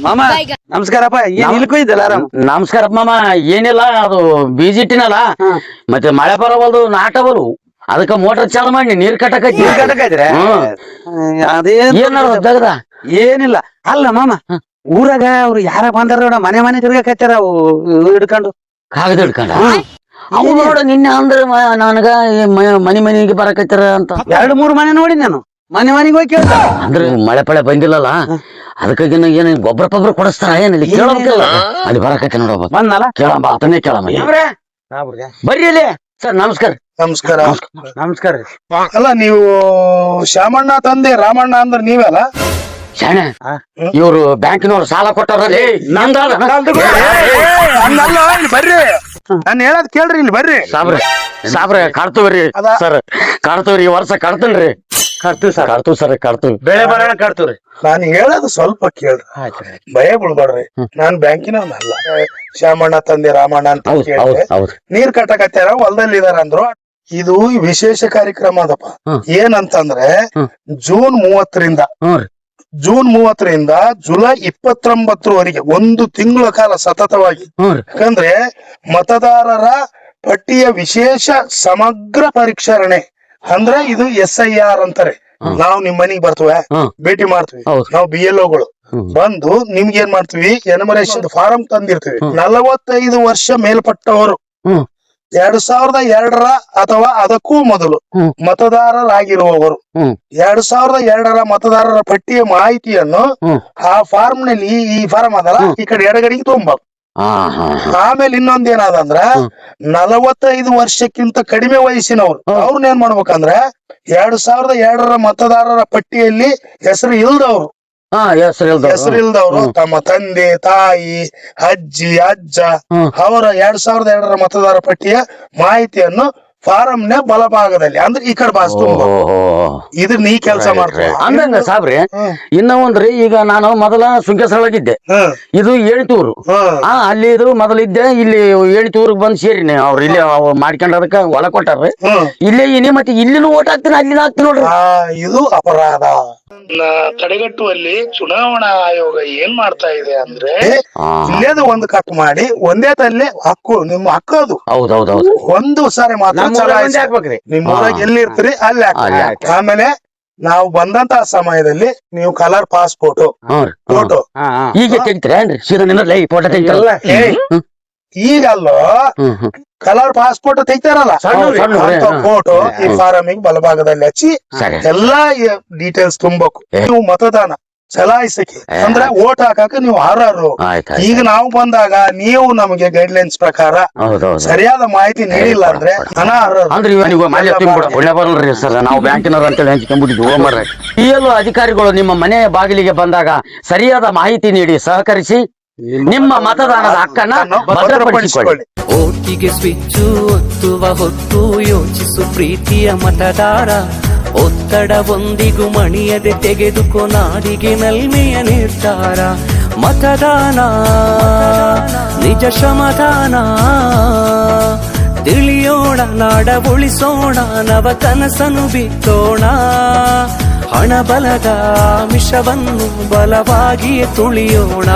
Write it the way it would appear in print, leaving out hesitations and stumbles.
ಮಾಮ ನಮಸ್ಕಾರಪ್ಪ. ಏನ್ ಇಲ್ಕೂ ಇದ್ದಲ್ಲ ಆರಾಮ್? ನಮಸ್ಕಾರಪ್ಪ ಮಾಮ. ಏನಿಲ್ಲ, ಅದು ಬೀಜಿಟ್ಟಿನಲ್ಲ, ಮತ್ತೆ ಮಳೆ ಬರವಲ್ದು, ನಾಟವಲು, ಅದಕ್ಕ ಮೋಟರ್ ಚಾಲು ಮಾಡಿ ನೀರ್ ಕಟ್ಟಕೈತಿ. ನೀರ್ ಕಟ್ಟಕೈತ್ರೆ? ಅದೇನ್ ತೆಗದ ಏನಿಲ್ಲ. ಅಲ್ಲ ಮಾಮ, ಊರಾಗ ಅವ್ರು ಯಾರ ಬಂದಾರ ನೋಡ, ಮನೆ ಮನೆ ತಿರ್ಗಾಕತ್ತಾರ ಅವು ಹಿಡ್ಕೊಂಡು ಕಾಗದ ಹಿಡ್ಕೊಂಡ. ಅವು ನೋಡ ನಿನ್ನೆ ಅಂದ್ರೆ ನನಗ ಮನಿ ಮನಿಗೆ ಬರಕೈತಾರ ಅಂತ 2-3 ಮನೆ ನೋಡಿ ನಾನು. ಮನೆ ಮನೆಗೆ ಹೋಗಿ ಕೇಳ್ದ. ಅಂದ್ರೆ ಮಳೆ ಪಳೆ ಬಂದಿಲ್ಲಲ್ಲ, ಅದಕ್ಕಾಗಿ ಏನ್ ಗೊಬ್ಬರ ಪಬ್ಬರ ಕೊಡಿಸ್ತಾರ ಏನಲ್ಲಿ ಕೇಳಬೇಕಲ್ಲ. ಅಲ್ಲಿ ಬರಕೈತೆ ನೋಡಪ್ಪ. ಬಂದಲ್ಲ ಕೇಳಮ್ಮ, ಅದನ್ನೇ ಕೇಳಮ್ಮ. ಬರ್ರಿ ಅಲ್ಲಿ ಸರ್. ನಮಸ್ಕಾರ. ನಮಸ್ಕಾರ. ನಮಸ್ಕಾರ. ಅಲ್ಲ, ನೀವು ಶ್ಯಾಮಣ್ಣ ತಂದೆ ರಾಮಣ್ಣ ಅಂದ್ರೆ ನೀವಲ್ಲ? ಶಾಣೆ, ಇವ್ರು ಬ್ಯಾಂಕಿನವ್ರು ಸಾಲ ಕೊಟ್ಟಾರಲ್ಲಿ. ಬರ್ರಿ, ನಾನು ಹೇಳದ್ ಕೇಳ್ರಿ, ಇಲ್ಲಿ ಬರ್ರಿ. ಸಾಬ್ರೆ ಕಾಡ್ತವ್ರಿ ಸರ್, ಕಾಡ್ತವ್ರಿ. ಈ ವರ್ಷ ಕಾಡ್ತನ್ರಿ. ಕಟ್ತೀವಿ ಸರ್. ಕಾಡ್ತೀವಿ. ಬೆಳೆ ಬರೋಣ ಕಟ್ತೀವ್ರಿ. ನಾನು ಹೇಳೋದು ಸ್ವಲ್ಪ ಕೇಳ್ರಿ, ಭಯ ಬಿಡ್ಬೇಡ್ರಿ. ನಾನ್ ಬ್ಯಾಂಕಿನವನಲ್ಲ. ಶ್ಯಾಮಣ್ಣ ತಂದೆ ರಾಮಣ್ಣ ಅಂತ ಕೇಳಿದ್ರೆ ನೀರ್ ಕಟ್ಟಕತ್ತಾರ, ಹೊಲದಲ್ಲಿ ಇದಾರ ಅಂದ್ರು. ಇದು ವಿಶೇಷ ಕಾರ್ಯಕ್ರಮ ಅದಪ್ಪ. ಏನಂತಂದ್ರೆ ಜೂನ್ 30ರಿಂದ ಜುಲೈ 29ರವರೆಗೆ 1 ತಿಂಗಳ ಕಾಲ ಸತತವಾಗಿ. ಯಾಕಂದ್ರೆ ಮತದಾರರ ಪಟ್ಟಿಯ ವಿಶೇಷ ಸಮಗ್ರ ಪರಿಷ್ಕರಣೆ ಅಂದ್ರೆ ಇದು SIR ಅಂತಾರೆ. ನಾವು ನಿಮ್ ಮನೆಗ್ ಬರ್ತೇವೆ, ಭೇಟಿ ಮಾಡ್ತೀವಿ. ನಾವು BLOಗಳು ಬಂದು ನಿಮ್ಗೆ ಏನ್ ಮಾಡ್ತೀವಿ, ಎನ್ಯುಮರೇಷನ್ ಫಾರಂ ತಂದಿರ್ತೀವಿ. 45 ವರ್ಷ ಮೇಲ್ಪಟ್ಟವರು 2002 ಅಥವಾ ಅದಕ್ಕೂ ಮೊದಲು ಮತದಾರರಾಗಿರುವವರು 2002 ಮತದಾರರ ಪಟ್ಟಿಯ ಮಾಹಿತಿಯನ್ನು ಆ ಫಾರ್ಮ್ ನಲ್ಲಿ, ಈ ಫಾರಂ ಅದಲ್ಲ, ಈ ಕಡೆ ಎಡಗಡೆಗೆ ತುಂಬಬೇಕು. ಆಮೇಲೆ ಇನ್ನೊಂದೇನಾದಂದ್ರ 45 ವರ್ಷಕ್ಕಿಂತ ಕಡಿಮೆ ವಯಸ್ಸಿನವ್ರು ಅವ್ರನ್ನ ಏನ್ ಮಾಡ್ಬೇಕಂದ್ರ 2002 ಮತದಾರರ ಪಟ್ಟಿಯಲ್ಲಿ ಹೆಸರು ಇಲ್ದವ್ರು ತಮ್ಮ ತಂದೆ ತಾಯಿ ಅಜ್ಜಿ ಅಜ್ಜ ಅವರ 2002 ಮತದಾರ ಪಟ್ಟಿಯ ಮಾಹಿತಿಯನ್ನು ಫಾರಂ ನ ಬಲಭಾಗದಲ್ಲಿ ಅಂದ್ರೆ ಈ ಕಡೆ ಬಾಸ್ ತುಂಬ ಇದು ನೀ ಕೆಲಸ ಮಾಡ್ತೀವಿ. ಅಂದಂಗ ಸಾಬ್ರಿ, ಇನ್ನ ಒಂದ್ರಿ, ಈಗ ನಾನು ಮೊದಲ ಸುಂಕೇಶ್ವರಗಿದ್ದೆ, ಇದು ಏಣಿತೂರು. ಅಲ್ಲಿ ಇದು ಮೊದಲಿದ್ದೆ, ಇಲ್ಲಿ ಏಣಿತೂರ್ಗ್ ಬಂದ್ ಸೇರಿನಿ. ಅವ್ರು ಇಲ್ಲಿ ಮಾಡ್ಕೊಂಡದಕ್ಕ ಹೊಲ ಕೊಟ್ಟಾರ್ರಿ. ಇಲ್ಲೇ ಇನಿ, ಮತ್ತೆ ಇಲ್ಲಿನೂ ಓಟ್ ಹಾಕ್ತೀನಿ, ಅಲ್ಲಿನ ಹಾಕ್ತೀನಿ ನೋಡ್ರಿ. ಇದು ಅಪರಾಧ ತಡೆಗಟ್ಟುವಲ್ಲಿ ಚುನಾವಣಾ ಆಯೋಗ ಏನ್ ಮಾಡ್ತಾ ಇದೆ ಅಂದ್ರೆ, ಇಲ್ಲೇದು ಒಂದು ಕಟ್ ಮಾಡಿ ಒಂದೇ ತಲ್ಲಿ ಹಕ್ಕು, ನಿಮ್ಮ ಹಕ್ಕದು. ಹೌದೌದೌದು. ಒಂದು ಸಾರಿ ಮಾತ್ರ ಹಾಕ್ಬೇಕ್ರಿ. ನಿಮ್ ಊರಾಗ ಎಲ್ಲಿ ಇರ್ತೀರಿ ಅಲ್ಲಿ ಹಾಕಿ. ಆಮೇಲೆ ನಾವು ಬಂದಂತ ಸಮಯದಲ್ಲಿ ನೀವು ಕಲರ್ ಪಾಸ್ಪೋರ್ಟ್ ಫೋಟೋ ಈಗ ತೆಗಿತೀರೇನ್ರಿ? ಸೀದಾ ಫೋಟೋ ತೆಗಿತಾರಲ್ಲ ಈಗಲ್ಲೋ, ಕಲರ್ ಪಾಸ್ಪೋರ್ಟ್ ತೆಗಿತಾರಲ್ಲ, ಫೋಟೋ ಈ ಫಾರಮಿಗೆ ಬಲಭಾಗದಲ್ಲಿ ಹಚ್ಚಿ ಎಲ್ಲಾ ಡೀಟೇಲ್ಸ್ ತುಂಬಬೇಕು. ನೀವು ಮತದಾನ ಚಲಾಯಿಸಕ್ಕೆ ಅಂದ್ರೆ ಓಟ್ ಹಾಕಕ ನೀವು ಅರ್ಹರು. ಈಗ ನಾವು ಬಂದಾಗ ನೀವು ನಮಗೆ ಗೈಡ್ಲೈನ್ಸ್ ಪ್ರಕಾರ ಸರಿಯಾದ ಮಾಹಿತಿ ನೀಡಿಲ್ಲ ಅಂದ್ರೆ ನಾವು ಬ್ಯಾಂಕಿನವ್ರು ಅಂತೇಳಿ ಹಂಚ್ಕೊಂಡ್ಬಿಟ್ಟಿದ್ವಿ. PLO ಅಧಿಕಾರಿಗಳು ನಿಮ್ಮ ಮನೆ ಬಾಗಿಲಿಗೆ ಬಂದಾಗ ಸರಿಯಾದ ಮಾಹಿತಿ ನೀಡಿ ಸಹಕರಿಸಿ ನಿಮ್ಮ ಮತದಾನದ ಹಕ್ಕನ್ನ ಭದ್ರಪಡಿಸಿಕೊಳ್ಳಿ. ಓಟಿಗೆ ಸ್ವಿಚ್ಚು ಒತ್ತುವ ಹೊತ್ತು ಯೋಚಿಸು ಪ್ರೀತಿಯ ಮತದಾರ. ಒತ್ತಡ ಒಂದಿಗೂ ಮಣಿಯದೆ ತೆಗೆದುಕೋ ನಾಡಿಗೆ ನಲ್ಮೆಯ ನಿರ್ಧಾರ. ಮತದಾನ ನಿಜ ಶ್ರಮದಾನ. ತಿಳಿಯೋಣ, ನಾಡ ಉಳಿಸೋಣ, ನವ ಕನಸನ್ನು ಬಿತ್ತೋಣ. ಹಣ ಬಲದ ಮಿಷವನ್ನು ಬಲವಾಗಿ ತುಳಿಯೋಣ.